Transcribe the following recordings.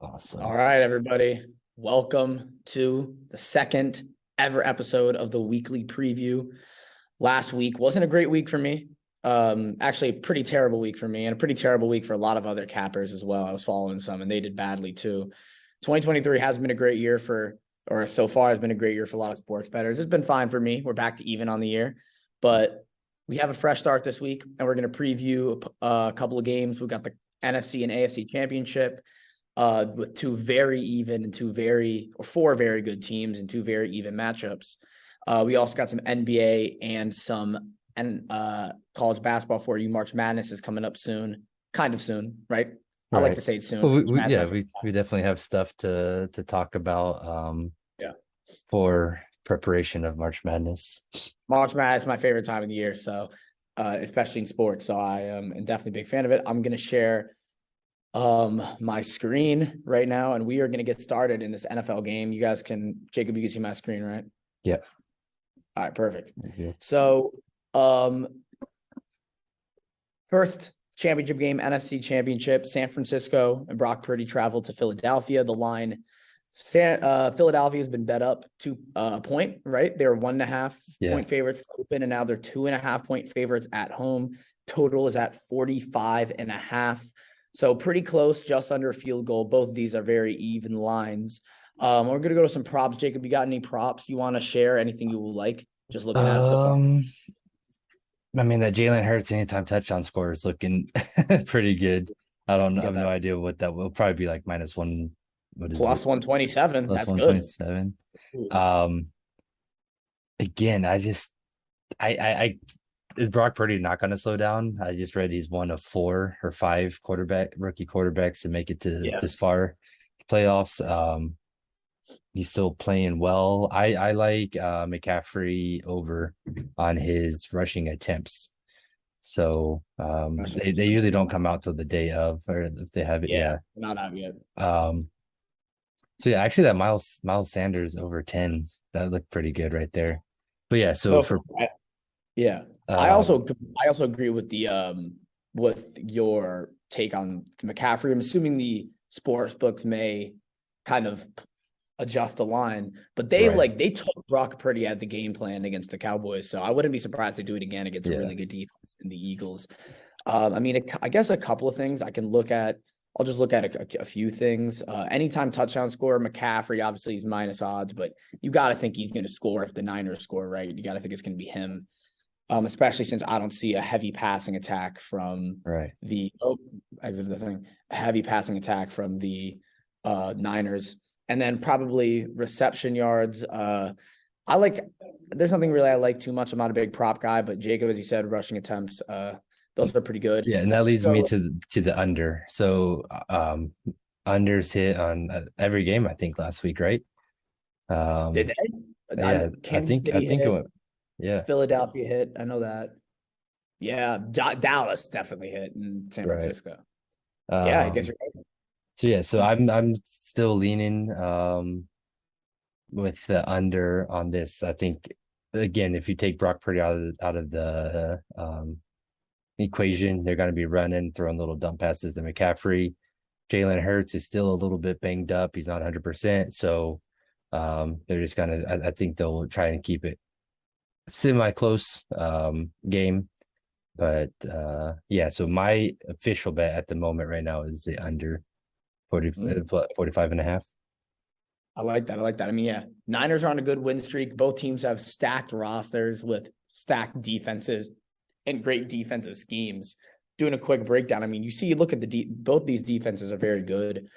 Awesome. All right, everybody. Welcome to the second ever episode of the weekly preview. Last week wasn't a great week for me. Actually, a pretty terrible week for me and a pretty terrible week for a lot of other cappers as well. I was following some and they did badly too. 2023 has been a great year so far has been a great year for a lot of sports bettors. It's been fine for me. We're back to even on the year, but we have a fresh start this week and we're going to preview a couple of games. We've got the NFC and AFC championship. With four very good teams and two very even matchups. We also got some NBA and some college basketball for you. March Madness is coming up soon, kind of soon, right? I like to say it soon. Well, we definitely have stuff to talk about. For preparation of March Madness. March Madness is my favorite time of the year, so especially in sports. So I am definitely a big fan of it. I'm going to share my screen right now, and we are going to get started in this NFL game. Jacob, you can see my screen, right? Yeah. All right, perfect. So first championship game, NFC championship, San Francisco and Brock Purdy traveled to Philadelphia. The line, Philadelphia has been bet up to a point, right? They were 1.5 point favorites to open, and now they're 2.5 point favorites at home. Total is at 45.5. So pretty close, just under a field goal. Both of these are very even lines. We're going to go to some props. Jacob, you got any props you want to share? Anything you will like? Just looking at it so far. I mean, that Jalen Hurts anytime touchdown score is looking pretty good. I have no idea what that will probably be like -1. What is plus it? 127. Plus That's 127. Good. Again, I is Brock Purdy not going to slow down? I just read he's one of 4 or 5 rookie quarterbacks to make it to this far playoffs. He's still playing well. I like McCaffrey over on his rushing attempts. So they usually don't come out till the day of, or if they have it. Not out yet. So yeah, actually that Miles Sanders over 10, that looked pretty good right there. But yeah, so I also agree with with your take on McCaffrey. I'm assuming the sports books may kind of adjust the line, but they took Brock Purdy out of the game plan against the Cowboys, so I wouldn't be surprised they do it again against a really good defense in the Eagles. I guess a couple of things I can look at. I'll just look at a few things. Anytime touchdown score, McCaffrey obviously is minus odds, but you got to think he's going to score if the Niners score, right? You got to think it's going to be him. Especially since I don't see a heavy passing attack from the heavy passing attack from the Niners, and then probably reception yards. There's nothing really I like too much. I'm not a big prop guy, but Jacob, as you said, rushing attempts, those are pretty good. Yeah, and that leads me to the under. So unders hit on every game, I think, last week, right? Did they? Yeah, I think it went. Yeah. Philadelphia hit. I know that. Yeah. Dallas definitely hit in San Francisco. I guess you're right. So I'm still leaning with the under on this. I think, again, if you take Brock Purdy out of the equation, they're going to be throwing little dump passes to McCaffrey. Jalen Hurts is still a little bit banged up. He's not 100%. So they're just going to, I think they'll try and keep it semi-close game. But so my official bet at the moment right now is the under 45.5. I like that. I mean, Niners are on a good win streak. Both teams have stacked rosters with stacked defenses and great defensive schemes. Doing a quick breakdown, I mean, look at both these defenses are very good.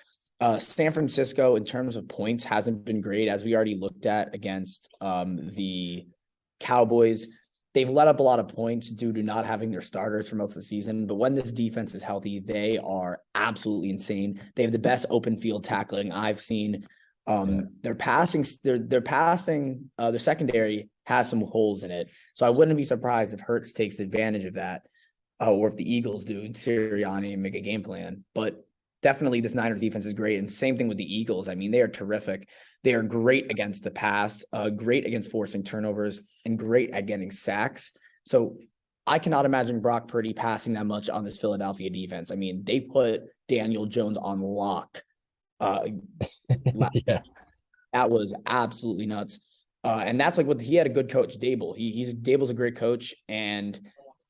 San Francisco, in terms of points, hasn't been great, as we already looked at against the Cowboys. They've let up a lot of points due to not having their starters for most of the season. But when this defense is healthy, they are absolutely insane. They have the best open field tackling I've seen. Their secondary has some holes in it. So I wouldn't be surprised if Hurts takes advantage of that, or if the Eagles do, Sirianni, and make a game plan. But definitely this Niners defense is great. And same thing with the Eagles. I mean, they are terrific. They are great against the pass, great against forcing turnovers, and great at getting sacks. So I cannot imagine Brock Purdy passing that much on this Philadelphia defense. I mean, they put Daniel Jones on lock Uh, Yeah. that was absolutely nuts. And that's like what he had a good coach, Dable. Dable's a great coach, and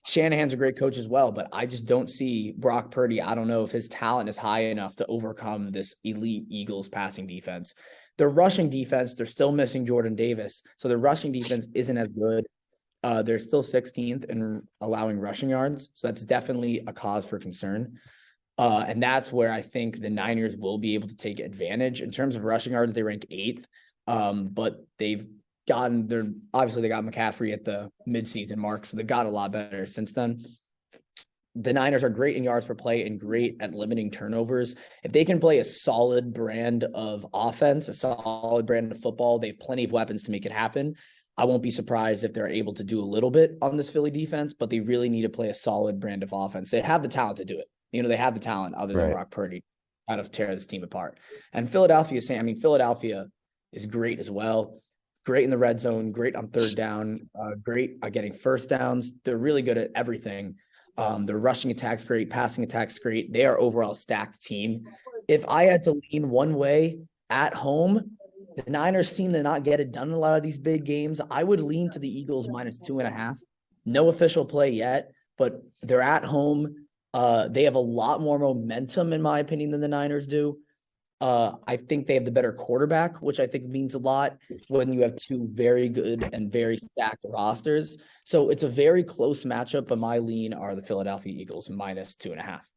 Shanahan's a great coach as well. But I just don't see Brock Purdy. I don't know if his talent is high enough to overcome this elite Eagles passing defense. Their rushing defense, they're still missing Jordan Davis, so their rushing defense isn't as good. They're still 16th in allowing rushing yards, so that's definitely a cause for concern. And that's where I think the Niners will be able to take advantage. In terms of rushing yards, they rank 8th, but they got McCaffrey at the midseason mark, so they've got a lot better since then. The Niners are great in yards per play and great at limiting turnovers. If they can play a solid brand of offense, a solid brand of football, they have plenty of weapons to make it happen. I won't be surprised if they're able to do a little bit on this Philly defense, but they really need to play a solid brand of offense. They have the talent to do it. They have the talent other than Brock Purdy kind of tear this team apart. And Philadelphia is great as well. Great in the red zone, great on third down, great at getting first downs. They're really good at everything. Their rushing attack's great, passing attack's great. They are overall stacked team. If I had to lean one way at home, the Niners seem to not get it done in a lot of these big games. I would lean to the Eagles -2.5. No official play yet, but they're at home. They have a lot more momentum, in my opinion, than the Niners do. I think they have the better quarterback, which I think means a lot when you have two very good and very stacked rosters. So it's a very close matchup, but my lean are the Philadelphia Eagles -2.5.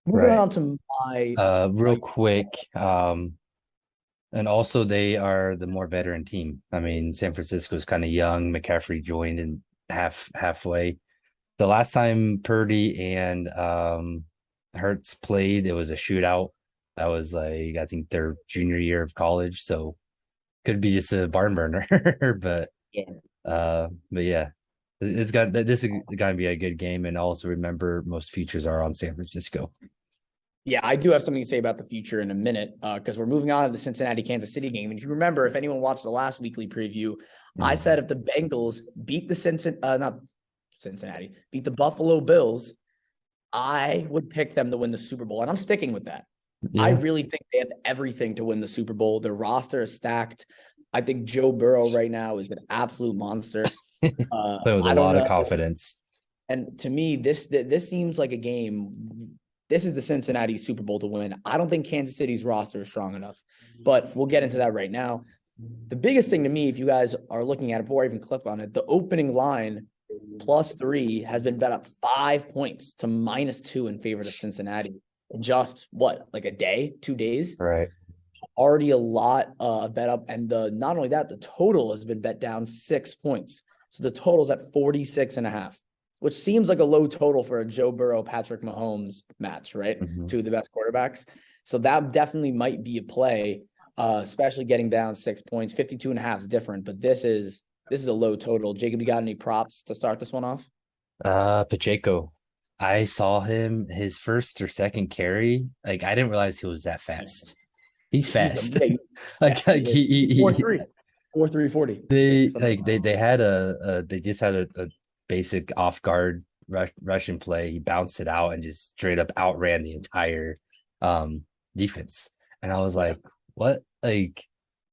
Moving on to my real quick. And also they are the more veteran team. I mean, San Francisco's kind of young. McCaffrey joined in halfway. The last time Purdy and Hurts played, it was a shootout. That was like, I think, their junior year of college. So could be just a barn burner. But yeah, this is gonna be a good game. And also remember, most futures are on San Francisco. Yeah, I do have something to say about the future in a minute, because we're moving on to the Cincinnati-Kansas City game. And if you remember, if anyone watched the last weekly preview, I said if the Bengals beat beat the Buffalo Bills, I would pick them to win the Super Bowl. And I'm sticking with that. Yeah. I really think they have everything to win the Super Bowl. Their roster is stacked. I think Joe Burrow right now is an absolute monster. With a lot of confidence. And to me, this seems like a game. This is the Cincinnati Super Bowl to win. I don't think Kansas City's roster is strong enough, but we'll get into that right now. The biggest thing to me, if you guys are looking at it before I even click on it, the opening line +3 has been bet up 5 points to -2 in favor of Cincinnati. Just like a day, 2 days? Right. Already a lot bet up. And not only that, the total has been bet down 6 points. So the total's at 46.5. Which seems like a low total for a Joe Burrow, Patrick Mahomes match, right? Mm-hmm. Two of the best quarterbacks. So that definitely might be a play, especially getting down 6 points. 52.5 is different, but this is a low total. Jacob, you got any props to start this one off? Pacheco. I saw him his first or second carry. Like, I didn't realize he was that fast. He's fast. He 4.3 40. They had they just had a basic off guard Russian play. He bounced it out and just straight up outran the entire defense. And I was like, what? Like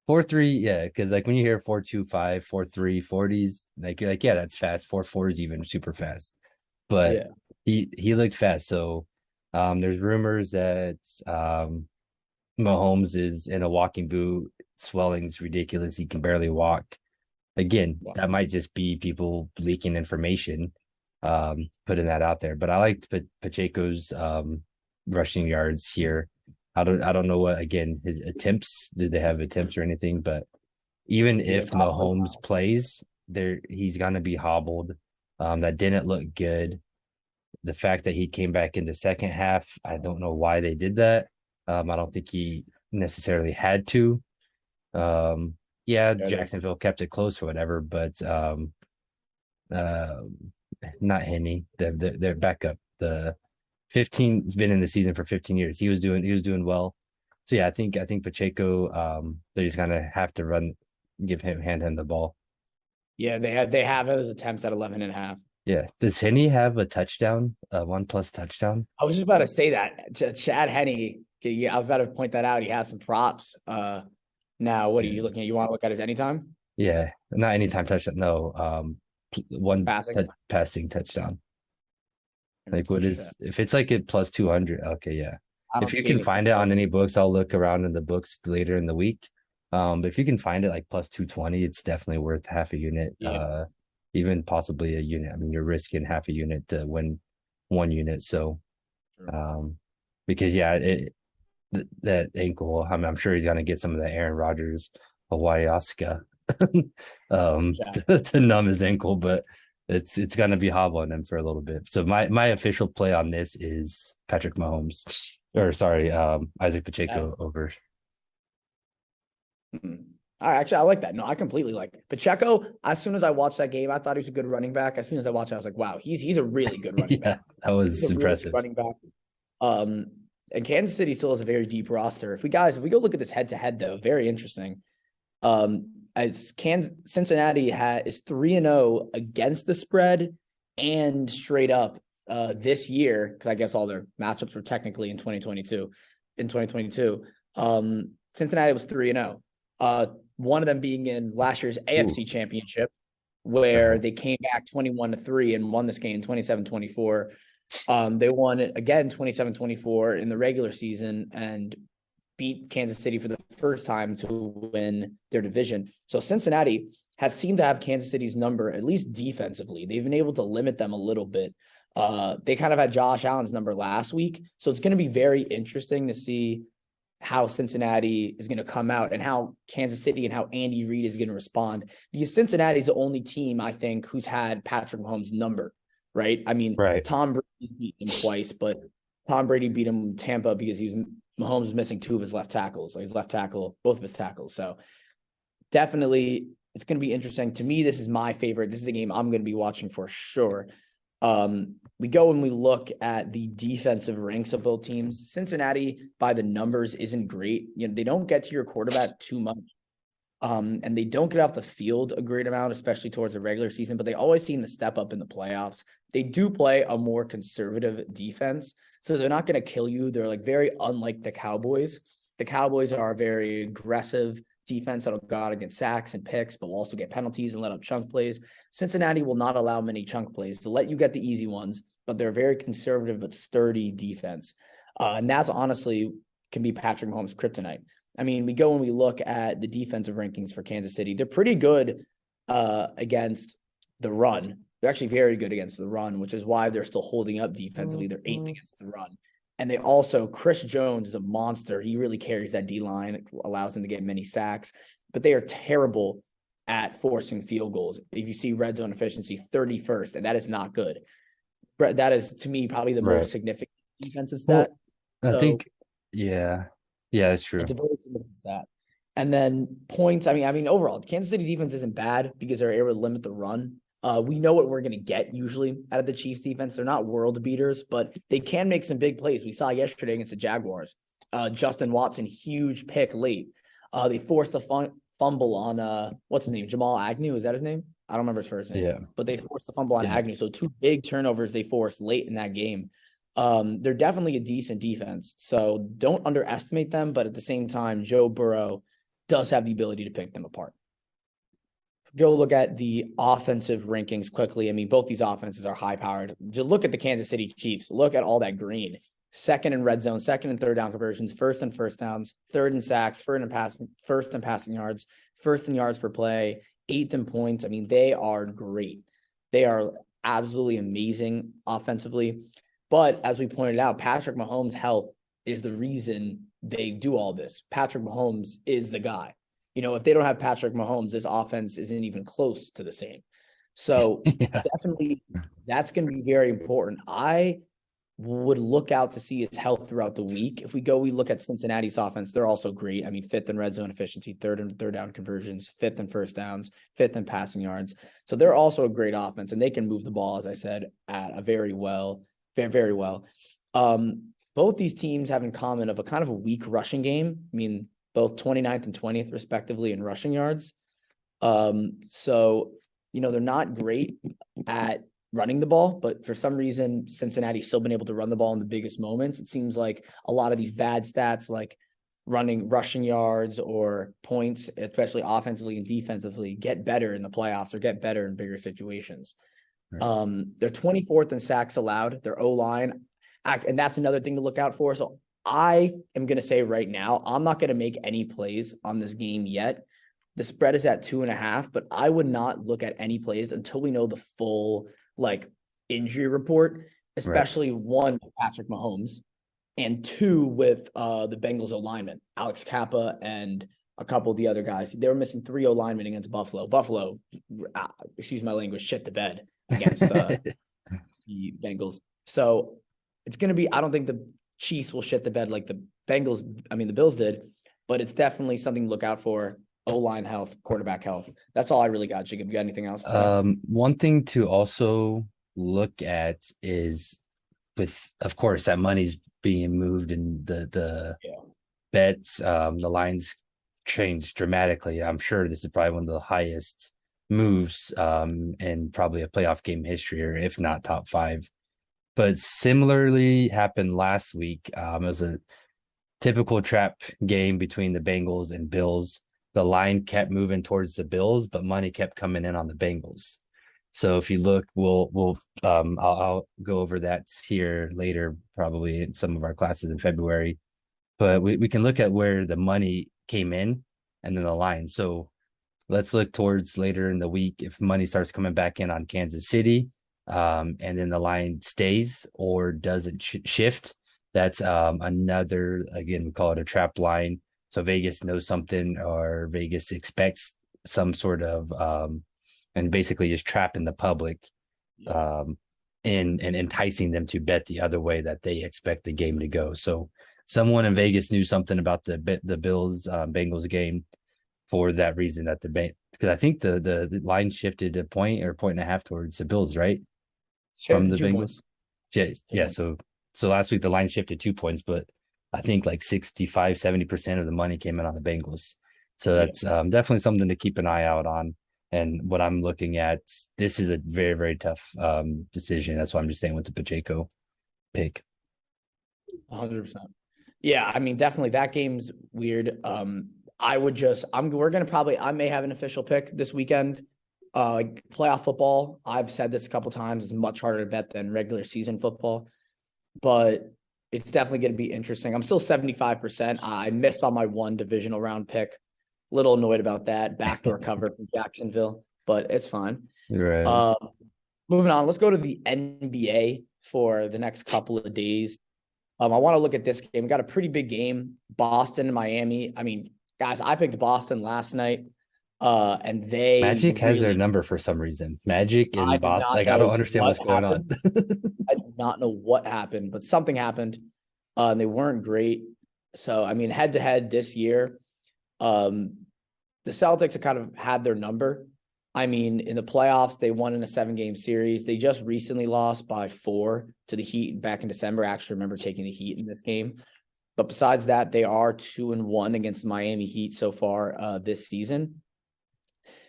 4.3, yeah, because like when you hear 4.25, 4.3, 40s, like you're like, yeah, that's fast. 4.4 is even super fast. But he looked fast. So there's rumors that Mahomes is in a walking boot. Swelling's ridiculous. He can barely walk. Again, that might just be people leaking information, putting that out there. But I liked Pacheco's rushing yards here. I don't know what, again, his attempts. Did they have attempts or anything? But even if Mahomes plays, he's gonna be hobbled. That didn't look good. The fact that he came back in the second half, I don't know why they did that. I don't think he necessarily had to. Jacksonville kept it close or whatever, but not Henney, their backup. The 15 has been in the season for 15 years. He was doing well. So yeah, I think Pacheco, they're just gonna have to hand him the ball. Yeah, they have those attempts at 11.5. Yeah. Does Henney have a touchdown, 1+ touchdown? I was just about to say that. Chad Henne Okay, yeah, I was about to point that out. He has some props. Now, what are Yeah. you looking at? You want to look at his anytime Yeah, not anytime touchdown. No, one passing? passing touchdown. Let me Like what check. is if it's like at plus 200? Okay, yeah. I If don't you see can anything find it there. on any books, I'll look around in the books later in the week. But if you can find it like plus 220, it's definitely worth half a unit. Yeah. Even possibly a unit. I mean, you're risking half a unit to win one unit. So, Sure. um, because yeah, that ankle. I mean, I'm sure he's gonna get some of the Aaron Rodgers ayahuasca Yeah. to numb his ankle, but it's gonna be hobbling him for a little bit. So my official play on this is Patrick Mahomes, or sorry, Isaac Yeah. Pacheco over. Mhm. Actually, I like that. No, I completely like it. Pacheco. As soon as I watched that game, I thought he was a good running back. As soon as I watched it, I was like, wow, he's a really good running Yeah, back. that He's a was really good impressive. running back. Um, and Kansas City still has a very deep roster. If we go look at this head to head though, very interesting. As Cincinnati is 3-0 against the spread and straight up this year, because I guess all their matchups were technically in 2022. In 2022, Cincinnati was 3-0. One of them being in last year's AFC Ooh, Championship, where uh-huh. they came back 21-3 and won this game 27-24. They won it again 27-24 in the regular season and beat Kansas City for the first time to win their division. So Cincinnati has seemed to have Kansas City's number, at least defensively. They've been able to limit them a little bit. They kind of had Josh Allen's number last week. So it's going to be very interesting to see how Cincinnati is going to come out and how Kansas City and how Andy Reid is going to respond. Because Cincinnati is the only team, I think, who's had Patrick Mahomes' number, right? I mean, Right. Tom Brady's beaten him twice, but Tom Brady beat him in Tampa because Mahomes was missing two of his left tackles, like his left tackle, both of his tackles. So definitely it's going to be interesting. To me, this is my favorite. This is a game I'm going to be watching for sure. We go and we look at the defensive ranks of both teams. Cincinnati, by the numbers, isn't great. You know, they don't get to your quarterback too much. And they don't get off the field a great amount, especially towards the regular season, but they always seem to step up in the playoffs. They do play a more conservative defense, so they're not going to kill you. They're like very unlike the Cowboys. The Cowboys are a very aggressive defense that'll go out against sacks and picks, but will also get penalties and let up chunk plays. Cincinnati will not allow many chunk plays to let you get the easy ones, but they're a very conservative but sturdy defense. And that's honestly can be Patrick Mahomes' kryptonite. I mean, we go and we look at the defensive rankings for Kansas City. They're pretty good against the run. They're actually very good against the run, which is why they're still holding up defensively. They're eighth against the run. And they also, Chris Jones is a monster. He really carries that D-line. It allows him to get many sacks. But they are terrible at forcing field goals. If you see red zone efficiency, 31st, and that is not good. That is, to me, probably the Right. most significant defensive stat. Well, I So think, yeah, yeah, that's it's true. a very significant stat. And then points. I mean, overall, the Kansas City defense isn't bad because they're able to limit the run. We know what we're going to get usually out of the Chiefs defense. They're not world beaters, but they can make some big plays. We saw yesterday against the Jaguars. Justin Watson, huge pick late. They forced a fumble on what's his name? Jamal Agnew. Is that his name? I don't remember his first name. Yeah. But they forced a fumble on Yeah. Agnew. So two big turnovers they forced late in that game. They're definitely a decent defense. So don't underestimate them. But at the same time, Joe Burrow does have the ability to pick them apart. Go look at the offensive rankings quickly. I mean, both these offenses are high powered. Just look at the Kansas City Chiefs. Look at all that green. Second in red zone, second and third down conversions, first and first downs, third in sacks, first in passing yards, first in yards per play, eighth in points. I mean, they are great. They are absolutely amazing offensively. But as we pointed out, Patrick Mahomes' health is the reason they do all this. Patrick Mahomes is the guy. You know, if they don't have Patrick Mahomes, this offense isn't even close to the same. So Yeah. definitely that's going to be very important. I would look out to see his health throughout the week. If we look at Cincinnati's offense, they're also great. I mean, fifth in red zone efficiency, third and third down conversions, fifth in first downs, fifth in passing yards. So they're also a great offense, and they can move the ball, as I said, at a very well. Both these teams have in common of a kind of a weak rushing game. I mean, both 29th and 20th respectively in rushing yards. So, you know, they're not great at running the ball, but for some reason, Cincinnati's still been able to run the ball in the biggest moments. It seems like a lot of these bad stats, like rushing yards or points, especially offensively and defensively, get better in the playoffs or get better in bigger situations. Right. They're 24th in sacks allowed. Their O-line, and that's another thing to look out for. So I am going to say right now, I'm not going to make any plays on this game yet. The spread is at 2.5, but I would not look at any plays until we know the full injury report, especially one with Patrick Mahomes and two with the Bengals O-lineman, Alex Kappa and a couple of the other guys. They were missing 3 O-linemen against Buffalo. Buffalo, excuse my language, shit the bed against the Bengals. So it's going to be, I don't think the Chiefs will shit the bed like the Bills did, but it's definitely something to look out for. O-line health, quarterback health. That's all I really got. Jacob, you got anything else to say? One thing to also look at is of course, that money's being moved and the bets, the lines changed dramatically. I'm sure this is probably one of the highest moves in probably a playoff game history, or if not top 5. But similarly happened last week. It was a typical trap game between the Bengals and Bills. The line kept moving towards the Bills, but money kept coming in on the Bengals. So if you look, I'll go over that here later, probably in some of our classes in February. But we can look at where the money came in and then the line. So let's look towards later in the week if money starts coming back in on Kansas City, and then the line stays or doesn't shift. That's another, again, we call it a trap line. So Vegas knows something, or Vegas expects some sort of and basically just trapping the public and enticing them to bet the other way that they expect the game to go. So someone in Vegas knew something about the Bills Bengals game for that reason, that because I think the line shifted a point or 1.5 towards the Bills, right? From the Bengals. Yeah. So last week the line shifted 2 points, but I think 65-70% of the money came in on the Bengals. So that's definitely something to keep an eye out on. And what I'm looking at, this is a very, very tough decision. That's why I'm just saying with the Pacheco pick. 100%. Yeah, I mean, definitely that game's weird. I may have an official pick this weekend. Playoff football, I've said this a couple times, is much harder to bet than regular season football, but it's definitely going to be interesting. I'm still 75%. I missed on my one divisional round pick. Little annoyed about that. Backdoor cover from Jacksonville, but it's fine. Right. Moving on, let's go to the NBA for the next couple of days. I want to look at this game. We got a pretty big game, Boston and Miami. I mean, guys, I picked Boston last night, and Magic has their number for some reason. Magic in Boston. I don't understand what's going on. I do not know what happened, but something happened. And they weren't great. So, I mean, head to head this year, the Celtics have kind of had their number. I mean, in the playoffs, they won in a 7-game series. They just recently lost by 4 to the Heat back in December. I actually remember taking the Heat in this game. But besides that, they are 2-1 against the Miami Heat so far this season.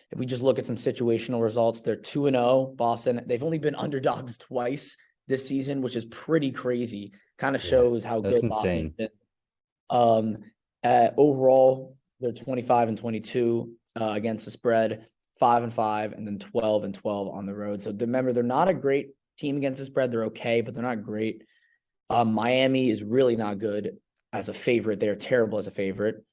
If we just look at some situational results, they're 2-0, Boston. They've only been underdogs twice this season, which is pretty crazy. Kind of shows how good Boston's been. Overall, they're 25-22 against the spread, 5-5, and then 12-12 on the road. So remember, they're not a great team against the spread. They're okay, but they're not great. Miami is really not good as a favorite. They're terrible as a favorite.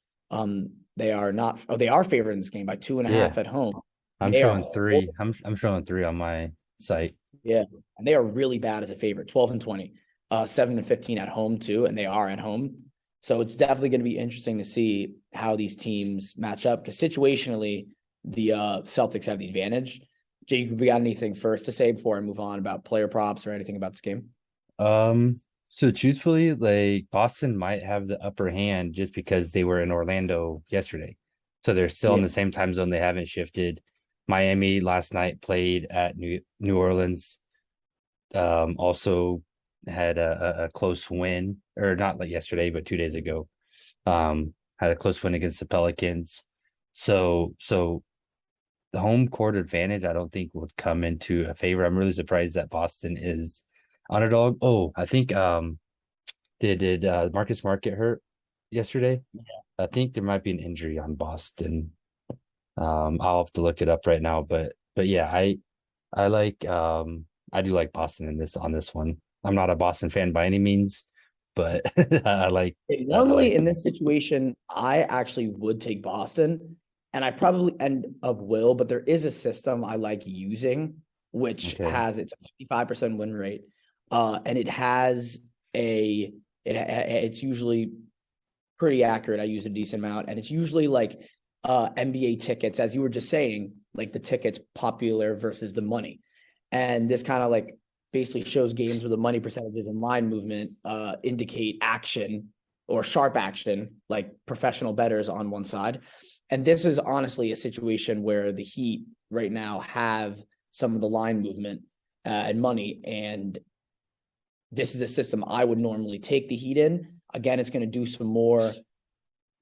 They are not. Oh, they are favored in this game by 2.5 at home. I'm showing 3. I'm showing 3 on my site. Yeah, and they are really bad as a favorite. 12-20, 7-15 at home too, and they are at home. So it's definitely going to be interesting to see how these teams match up, because situationally, the Celtics have the advantage. Jake, we got anything first to say before I move on about player props or anything about this game? So truthfully, Boston might have the upper hand just because they were in Orlando yesterday. So they're still in the same time zone. They haven't shifted. Miami last night played at New Orleans. Also had a close win, or not yesterday, but 2 days ago. Had a close win against the Pelicans. So the home court advantage, I don't think would come into a favor. I'm really surprised that Boston is underdog. Oh, I think did Marcus Smart get hurt yesterday? Yeah. I think there might be an injury on Boston. I'll have to look it up right now, but yeah, I like I do like Boston in this on this one. I'm not a Boston fan by any means, but I Normally like in them. this situation, I actually would take Boston, and I probably end up will, but there is a system I like using, which Okay. has it's a 55% win rate, and it has it's usually pretty accurate. I use a decent amount, and it's usually like NBA tickets, as you were just saying, like the tickets popular versus the money, and this kind of like basically shows games where the money percentages and line movement indicate action or sharp action, like professional bettors on one side. And this is honestly a situation where the Heat right now have some of the line movement and money, and this is a system I would normally take the Heat in. Again, it's going to do some more.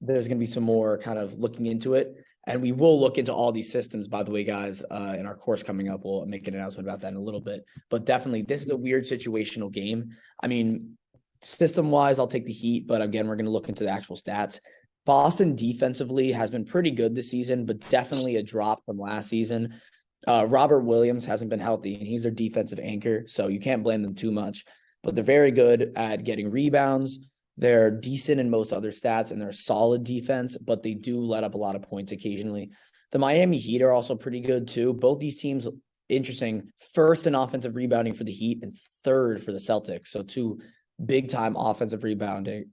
There's going to be some more kind of looking into it. And we will look into all these systems, by the way, guys, in our course coming up. We'll make an announcement about that in a little bit. But definitely, this is a weird situational game. I mean, system-wise, I'll take the Heat. But again, we're going to look into the actual stats. Boston defensively has been pretty good this season, but definitely a drop from last season. Robert Williams hasn't been healthy, and he's their defensive anchor. So you can't blame them too much. But they're very good at getting rebounds. They're decent in most other stats, and they're a solid defense, but they do let up a lot of points occasionally. The Miami Heat are also pretty good too. Both these teams, interesting, first in offensive rebounding for the Heat and third for the Celtics. So two big-time offensive rebounders.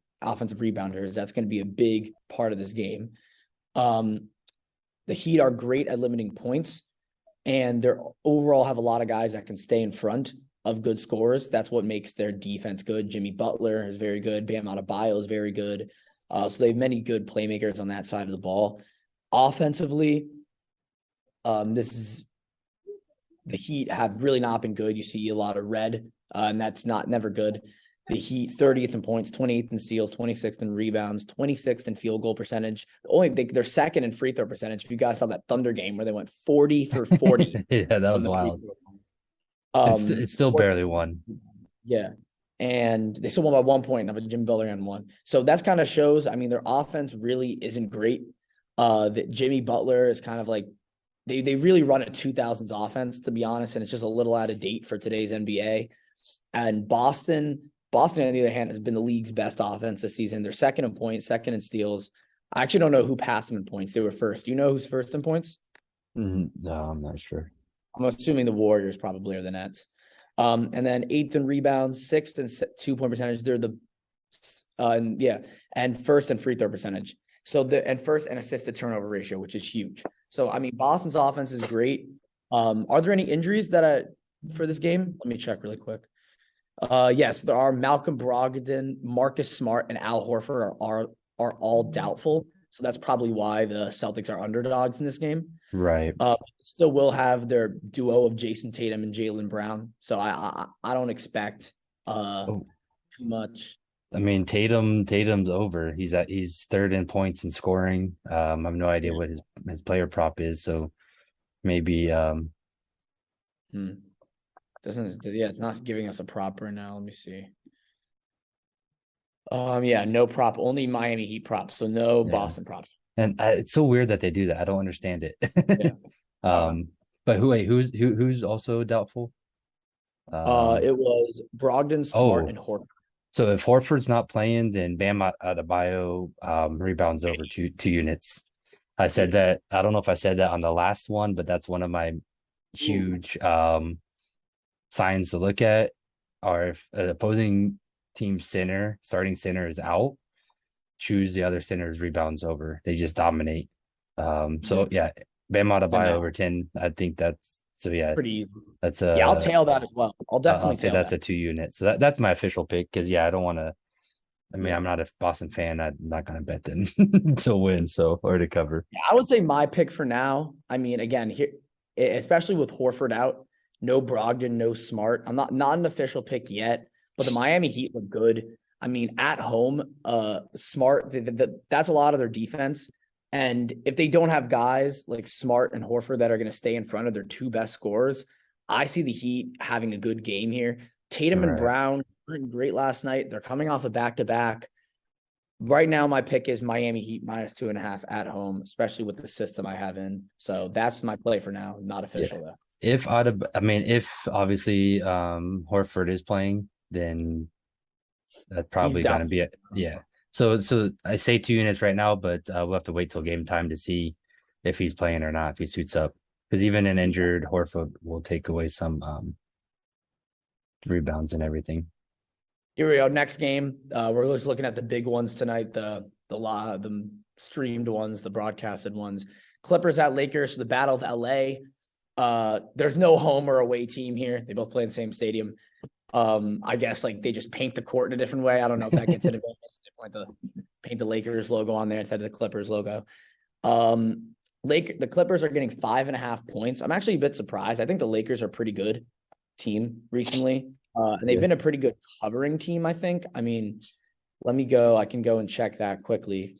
That's going to be a big part of this game. The Heat are great at limiting points, and they're overall have a lot of guys that can stay in front of good scorers. That's what makes their defense good. Jimmy Butler is very good. Bam Adebayo is very good. So they have many good playmakers on that side of the ball. Offensively, this is the Heat have really not been good. You see a lot of red, and that's never good. The Heat 30th in points, 28th in steals, 26th in rebounds, 26th in field goal percentage. They're second in free throw percentage. If you guys saw that Thunder game where they went 40 for 40 Yeah, that on was the free wild. throw line. It's still barely won. Yeah. And they still won by 1 point. But Jimmy Butler on one. So that's kind of shows. I mean, their offense really isn't great. That Jimmy Butler is kind of like they really run a 2000s offense, to be honest, and it's just a little out of date for today's NBA. And Boston, on the other hand, has been the league's best offense this season. They're second in points, second in steals. I actually don't know who passed them in points. They were first. Do you know who's first in points? No, I'm not sure. I'm assuming the Warriors probably are the Nets. And then eighth in rebounds, sixth in 2 point percentage. They're the and first in free throw percentage. So and first in assist to turnover ratio, which is huge. So I mean, Boston's offense is great. Are there any injuries for this game? Let me check really quick. Yes, there are. Malcolm Brogdon, Marcus Smart, and Al Horford are all doubtful. So that's probably why the Celtics are underdogs in this game. Right. Still will have their duo of Jason Tatum and Jaylen Brown. So I don't expect too much. I mean, Tatum's over. He's third in points and scoring. I have no idea what his player prop is, so maybe It's not giving us a prop right now. Let me see. No prop, only Miami Heat props, so no Boston props. And it's so weird that they do that. I don't understand it. Yeah. But who's also doubtful? It was Brogdon, Smart, and Horford. So if Horford's not playing, then Bam Adebayo rebounds over two units. I said that. I don't know if I said that on the last one, but that's one of my huge signs to look at. Are if an opposing team starting center is out, choose the other center's rebounds over. They just dominate. So yeah, Bam Adebayo over 10. I think that's pretty easy. That's I'll tail that as well. I'll definitely say that's a 2 unit. So that's my official pick because I don't want to. I mean, I'm not a Boston fan. I'm not going to bet them to win, or to cover. Yeah, I would say my pick for now. I mean, again, here, especially with Horford out, no Brogdon, no Smart. I'm not an official pick yet, but the Miami Heat look good. I mean, at home, Smart. That's a lot of their defense, And if they don't have guys like Smart and Horford that are going to stay in front of their two best scorers, I see the Heat having a good game here. Tatum and Brown weren't great last night. They're coming off a back-to-back. Right now, my pick is Miami Heat -2.5 at home, especially with the system I have in. So that's my play for now. Not official though. If obviously Horford is playing, then that's probably going to be it. Yeah. So I say 2 units right now, but we'll have to wait till game time to see if he's playing or not, if he suits up. Because even an injured Horford will take away some rebounds and everything. Here we go. Next game. We're just looking at the big ones tonight, the streamed ones, the broadcasted ones. Clippers at Lakers, the Battle of LA. There's no home or away team here. They both play in the same stadium. I guess like they just paint the court in a different way. I don't know if that gets an advantage. They paint the Lakers logo on there instead of the Clippers logo. The Clippers are getting 5.5 points. I'm actually a bit surprised. I think the Lakers are a pretty good team recently. And they've been a pretty good covering team, I think. I mean, let me go. I can go and check that quickly.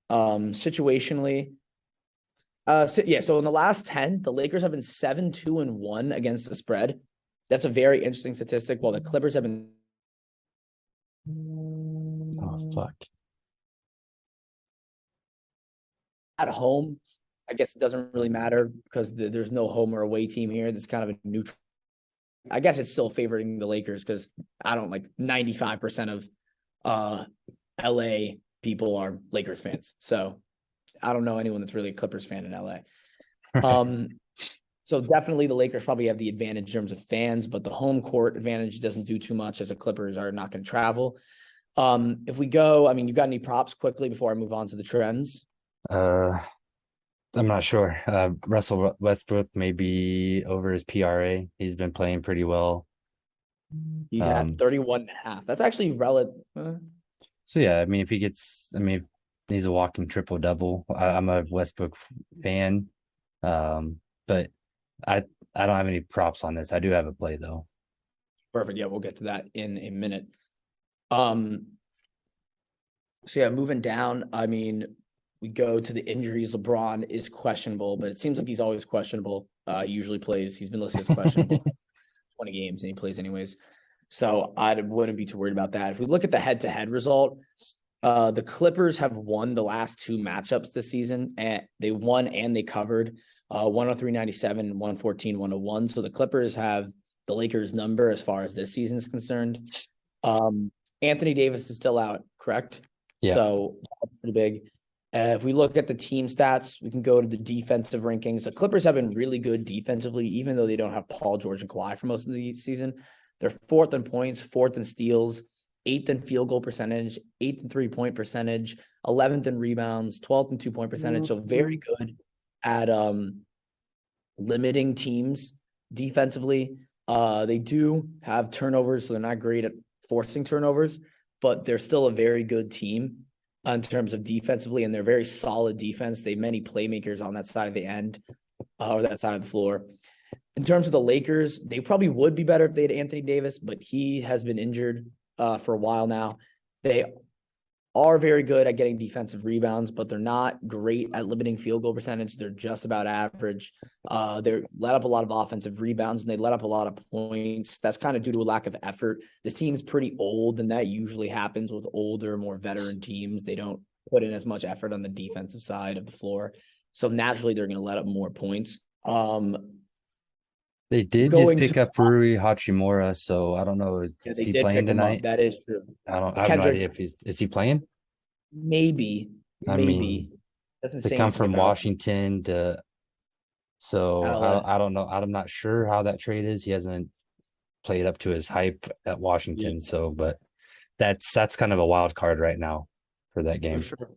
Situationally. So in the last 10, the Lakers have been 7-2-1 against the spread. That's a very interesting statistic. While the Clippers have been. Oh, fuck. At home, I guess it doesn't really matter because there's no home or away team here. This is kind of a neutral. I guess it's still favoring the Lakers because I don't 95% of LA people are Lakers fans. So I don't know anyone that's really a Clippers fan in LA. So definitely the Lakers probably have the advantage in terms of fans, but the home court advantage doesn't do too much as the Clippers are not going to travel. If we go, you got any props quickly before I move on to the trends? I'm not sure. Russell Westbrook may be over his PRA. He's been playing pretty well. He's at 31.5. That's actually relative. So yeah, if he gets, he's a walking triple double. I'm a Westbrook fan, but I don't have any props on this. I do have a play though. Perfect. Yeah, we'll get to that in a minute. So yeah, moving down. We go to the injuries. LeBron is questionable, but it seems like he's always questionable. He usually plays. He's been listed as questionable 20 games, and he plays anyways. So I wouldn't be too worried about that. If we look at the head-to-head result, the Clippers have won the last 2 matchups this season, and they won and they covered 103-97, 114-101. So the Clippers have the Lakers' number as far as this season is concerned. Anthony Davis is still out, correct? Yeah. So that's pretty big. If we look at the team stats, we can go to the defensive rankings. The Clippers have been really good defensively, even though they don't have Paul George and Kawhi for most of the season. They're 4th in points, 4th in steals, 8th in field goal percentage, 8th in 3-point percentage, 11th in rebounds, 12th in 2-point percentage. So very good at limiting teams defensively. They do have turnovers, so they're not great at forcing turnovers, but they're still a very good team in terms of defensively, and they're very solid defense. They have many playmakers on that side of the end or that side of the floor. In terms of the Lakers, they probably would be better if they had Anthony Davis, but he has been injured for a while now. They are very good at getting defensive rebounds, but they're not great at limiting field goal percentage. They're just about average. They let up a lot of offensive rebounds, and they let up a lot of points. That's kind of due to a lack of effort. This team's pretty old, and that usually happens with older, more veteran teams. They don't put in as much effort on the defensive side of the floor. So naturally, they're going to let up more points. They did just pick up Rui Hachimura, so I don't know. Is he playing tonight? That is true. I have no idea if is he playing? Maybe. They come from Washington so I don't know. I'm not sure how that trade is. He hasn't played up to his hype at Washington, so but that's kind of a wild card right now for that game. For sure.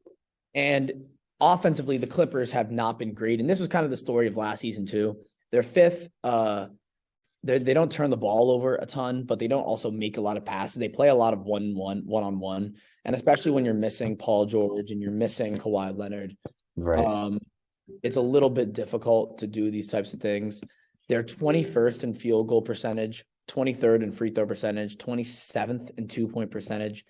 And offensively, the Clippers have not been great, and this was kind of the story of last season too. They're 5th. They don't turn the ball over a ton, but they don't also make a lot of passes. They play a lot of one-on-one, and especially when you're missing Paul George and you're missing Kawhi Leonard, right? It's a little bit difficult to do these types of things. They're 21st in field goal percentage, 23rd in free throw percentage, 27th in 2-point percentage.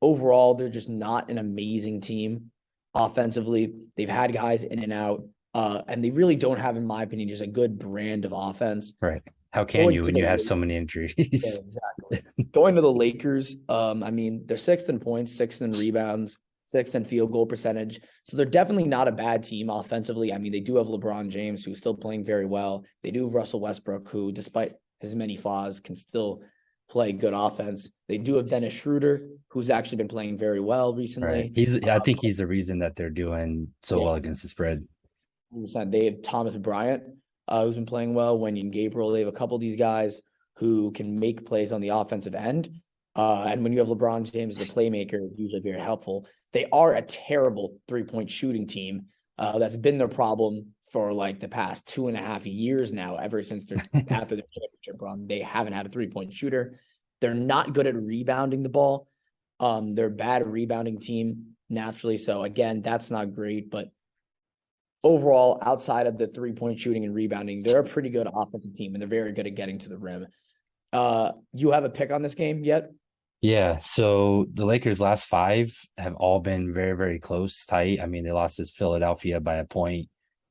Overall, they're just not an amazing team. offensively. They've had guys in and out, and they really don't have, in my opinion, just a good brand of offense. Right. How can Going you to when the you have so many injuries? Yeah, exactly. Going to the Lakers, I mean, they're sixth in points, sixth in rebounds, sixth in field goal percentage. So they're definitely not a bad team offensively. I mean, they do have LeBron James, who's still playing very well. They do have Russell Westbrook, who, despite his many flaws, can still play good offense. They do have Dennis Schroeder, who's actually been playing very well recently. Right. I think he's the reason that they're doing so well against the spread. 100%. They have Thomas Bryant, who's been playing well. Wenyen Gabriel. They have a couple of these guys who can make plays on the offensive end. And when you have LeBron James as a playmaker, usually very helpful. They are a terrible 3-point shooting team. That's been their problem for like the past 2.5 years now. Ever since they're after their championship run, they haven't had a 3-point shooter. They're not good at rebounding the ball. They're a bad rebounding team naturally. So again, that's not great. But overall, outside of the 3-point shooting and rebounding, they're a pretty good offensive team, and they're very good at getting to the rim. You have a pick on this game yet? Yeah, so the Lakers' last 5 have all been very, very close, tight. I mean, they lost to Philadelphia by a point,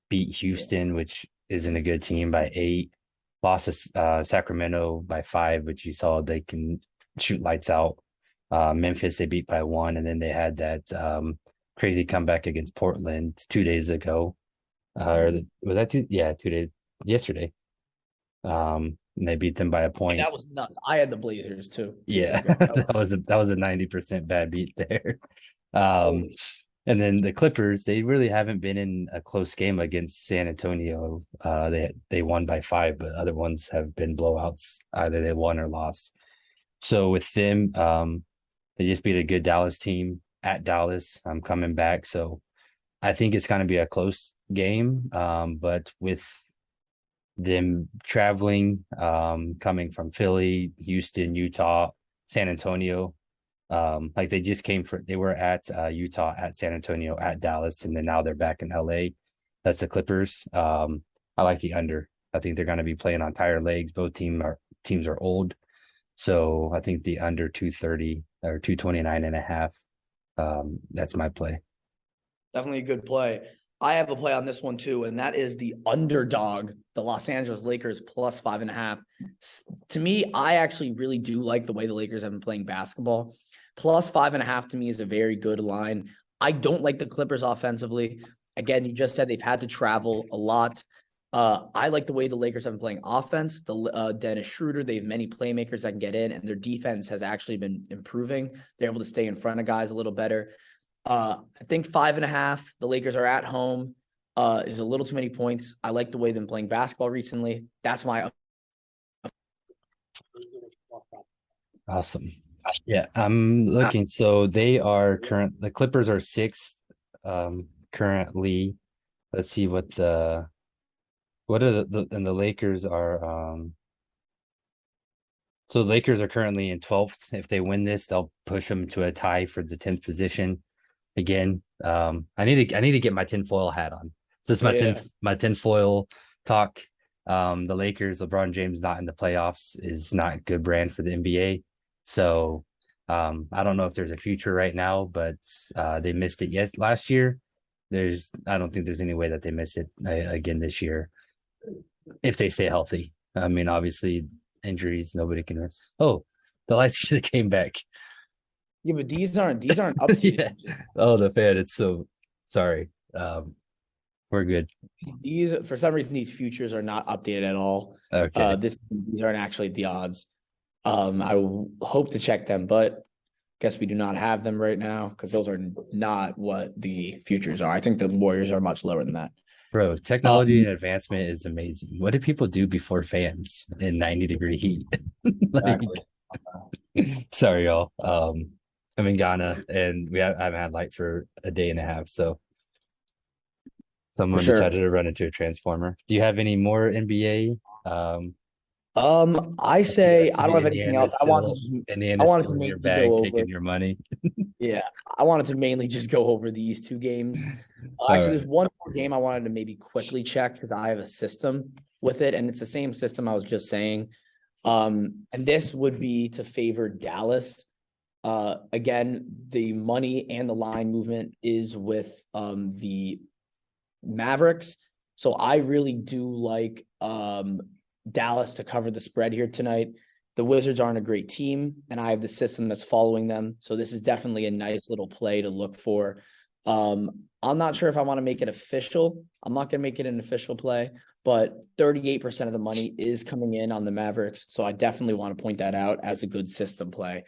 beat Houston, which isn't a good team, by 8, lost to Sacramento by 5, which you saw they can shoot lights out. Memphis, they beat by 1, and then they had that crazy comeback against Portland 2 days ago. Was that 2 days yesterday. And they beat them by a point. That was nuts. I had the Blazers too. Yeah, that was a 90% bad beat there. And then the Clippers, they really haven't been in a close game against San Antonio. They won by 5, but other ones have been blowouts. Either they won or lost. So with them, they just beat a good Dallas team at Dallas. I'm coming back, so I think it's going to be a close game. But with them traveling, coming from Philly, Houston, Utah, San Antonio, like they were at Utah, at San Antonio, at Dallas, and then now they're back in LA. That's the Clippers. I like the under. I think they're going to be playing on tired legs. Both teams are old, so I think the under 230 or 229.5. That's my play. Definitely a good play. I have a play on this one too, and that is the underdog, the Los Angeles Lakers plus 5.5. To me, I actually really do like the way the Lakers have been playing basketball. Plus 5.5 to me is a very good line. I don't like the Clippers offensively. Again, you just said they've had to travel a lot. I like the way the Lakers have been playing offense. Dennis Schroeder, they have many playmakers that can get in, and their defense has actually been improving. They're able to stay in front of guys a little better. I think 5.5. The Lakers are at home. Is a little too many points. I like the way they've been playing basketball recently. That's my. Awesome. Yeah, I'm looking. So the Clippers are 6th currently. Let's see what the Lakers are. So the Lakers are currently in 12th. If they win this, they'll push them to a tie for the 10th position. Again, I need to get my tinfoil hat on. So it's my tinfoil talk. The Lakers, LeBron James not in the playoffs is not good brand for the NBA. So I don't know if there's a future right now, but they missed it last year. I don't think there's any way that they miss it again this year if they stay healthy. I mean, obviously injuries, nobody can miss. Oh, the lights just came back. Yeah, but these aren't updated. Yeah. Oh, the fan. It's so sorry. We're good. These, for some reason, these futures are not updated at all. Okay. These aren't actually the odds. I will hope to check them, but guess we do not have them right now because those are not what the futures are. I think the Warriors are much lower than that. Bro, technology and advancement is amazing. What did people do before fans in 90-degree heat? Sorry, y'all. I'm in Ghana and I haven't had light for a day and a half. So someone decided to run into a transformer. Do you have any more NBA? I say I don't have anything else. I wanted to in your bag, taking your money. Yeah, I wanted to mainly just go over these 2 games. Actually, there's one more game I wanted to maybe quickly check because I have a system with it, and it's the same system I was just saying. And this would be to favor Dallas. Again, the money and the line movement is with the Mavericks. So I really do like Dallas to cover the spread here tonight. The Wizards aren't a great team, and I have the system that's following them. So this is definitely a nice little play to look for. I'm not sure if I want to make it official. I'm not going to make it an official play, but 38% of the money is coming in on the Mavericks. So I definitely want to point that out as a good system play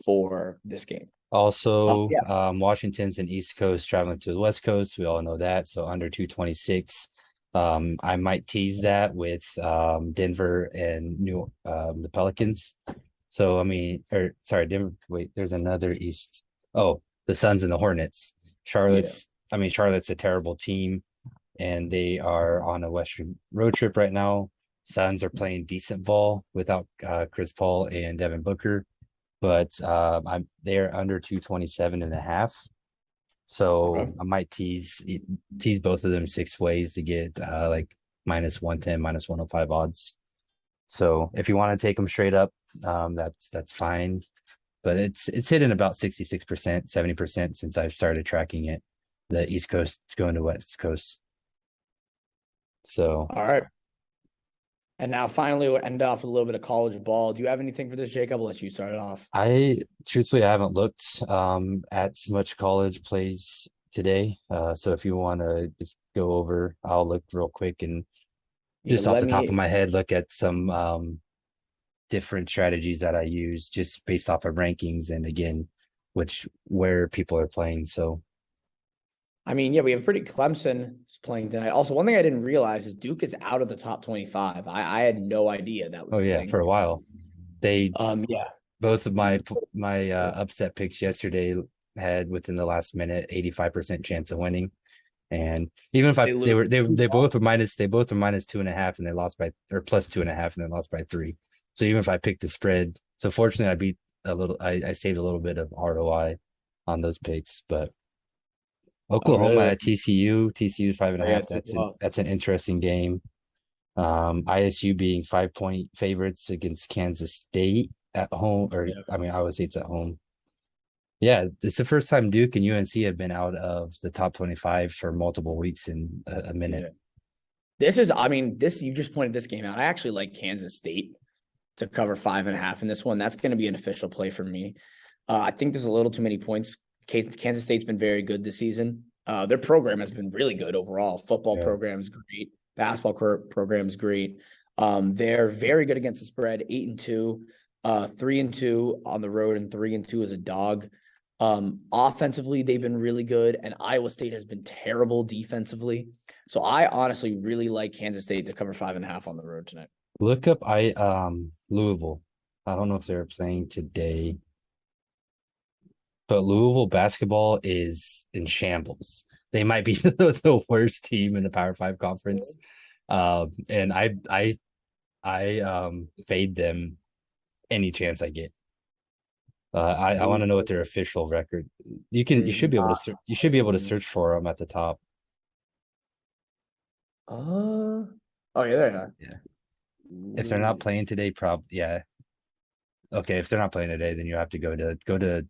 for this game. Also, Washington's an East Coast traveling to the West Coast. We all know that. So under 226. I might tease that with Denver and the Pelicans. So I mean, or sorry, Denver. Wait, there's another East. Oh, the Suns and the Hornets. Charlotte's a terrible team, and they are on a Western road trip right now. Suns are playing decent ball without Chris Paul and Devin Booker, but they're under 227.5. So I might tease both of them 6 ways to get like minus 110, minus 105 odds. So if you want to take them straight up, that's fine. But it's hitting about 66%, 70% since I've started tracking it. The East Coast is going to West Coast. So all right. And now finally we'll end off with a little bit of college ball. Do you have anything for this, Jacob? I'll let you start it off. I haven't looked at much college plays today. So if you want to go over, I'll look real quick and just off the top of my head, look at some different strategies that I use just based off of rankings and again, where people are playing. So I mean, yeah, we have Clemson is playing tonight. Also, one thing I didn't realize is Duke is out of the top 25. I had no idea that was. Oh yeah, for a while. They both of my upset picks yesterday had within the last minute 85% chance of winning. And even if they both were minus 2.5 and they lost by or plus 2.5 and they lost by 3. So even if I picked the spread, so fortunately I beat a little, I saved a little bit of ROI on those picks. But Oklahoma at TCU 5.5. That's an interesting game. ISU being 5-point favorites against Kansas State at home, Iowa State's at home. Yeah, it's the first time Duke and UNC have been out of the top 25 for multiple weeks in a minute. Yeah. You just pointed this game out. I actually like Kansas State to cover 5.5 in this one. That's going to be an official play for me. I think there's a little too many points. Kansas State's been very good this season. Their program has been really good overall. Football program is great. Basketball program is great. They're very good against the spread, 8-2, 3-2 on the road, and 3-2 as a dog. Offensively, they've been really good, and Iowa State has been terrible defensively. So I honestly really like Kansas State to cover 5.5 on the road tonight. Look up Louisville. I don't know if they're playing today, but Louisville basketball is in shambles. They might be the worst team in the Power 5 conference. And I fade them any chance I get. I want to know what their official record. You should be able to search for them at the top. Oh yeah, there you are. Yeah. If they're not playing today, okay, if they're not playing today, then you have to go to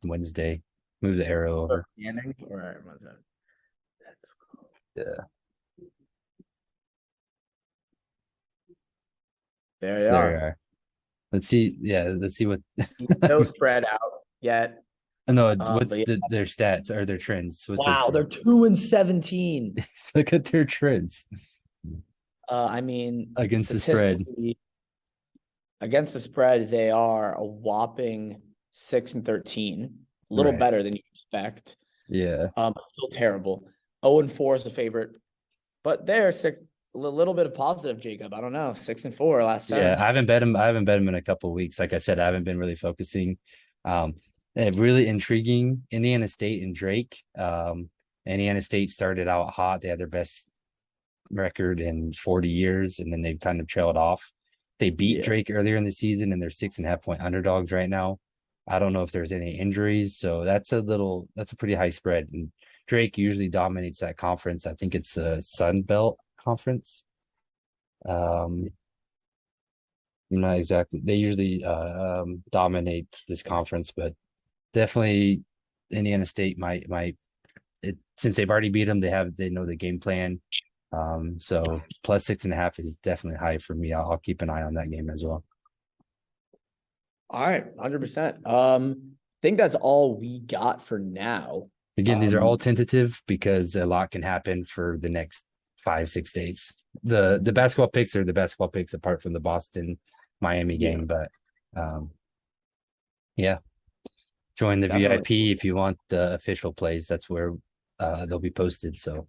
Wednesday. Move the arrow over. Standings? All right, what's that? Yeah. There they are. Let's see. Yeah, let's see what. No spread out yet. No, what's their stats or their trends? They're 2-17. Look at their trends. Against the spread. Against the spread, they are a whopping 6-13. A little better than you expect. Yeah. Still terrible. 0-4 is the favorite, but they're 6. A little bit of positive, Jacob. I don't know. 6-4 last time. Yeah, I haven't bet him in a couple of weeks. Like I said, I haven't been really focusing. Really intriguing. Indiana State and Drake. Indiana State started out hot. They had their best record in 40 years, and then they've kind of trailed off. They beat Drake earlier in the season, and they're 6.5-point underdogs right now. I don't know if there's any injuries, so that's a pretty high spread. And Drake usually dominates that conference. I think it's the Sun Belt Conference. Not exactly. They usually dominate this conference, but definitely Indiana State might since they've already beat them, they know the game plan. So plus 6.5 is definitely high for me. I'll keep an eye on that game as well. All right, 100%. Think that's all we got for now. Again, these are all tentative because a lot can happen for the next 5-6 days. The basketball picks are the basketball picks apart from the Boston Miami game, but yeah. Join the definitely. VIP if you want the official plays. That's where they'll be posted. So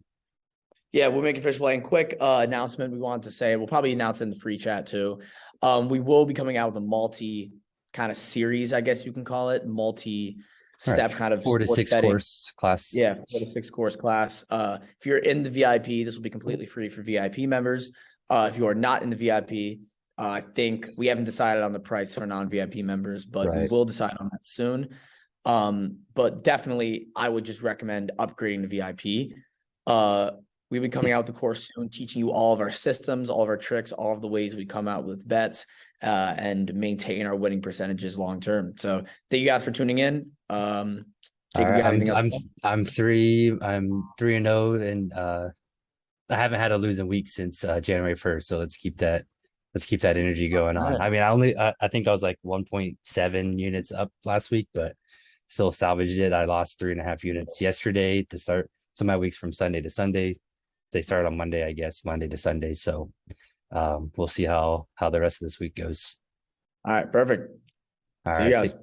yeah, we'll make official play. And quick announcement we wanted to say, we'll probably announce it in the free chat too. We will be coming out with a multi kind of series, I guess you can call it, multi-step kind of 4 to 6 course class. Yeah, 4 to 6 course class. If you're in the VIP, this will be completely free for VIP members. If you are not in the VIP, I think we haven't decided on the price for non-VIP members, but we will decide on that soon. But definitely, I would just recommend upgrading to VIP. We'll be coming out with the course soon, teaching you all of our systems, all of our tricks, all of the ways we come out with bets and maintain our winning percentages long term. So thank you guys for tuning in. Jacob, you have anything else? I'm 3-0, and I haven't had a losing week since January 1st. So let's keep that energy going on. I mean, I think I was like 1.7 units up last week, but still salvaged it. I lost 3.5 units yesterday to start. So my weeks from Sunday to Sunday. They start on Monday, I guess, Monday to Sunday. So we'll see how the rest of this week goes. All right, perfect. See you guys.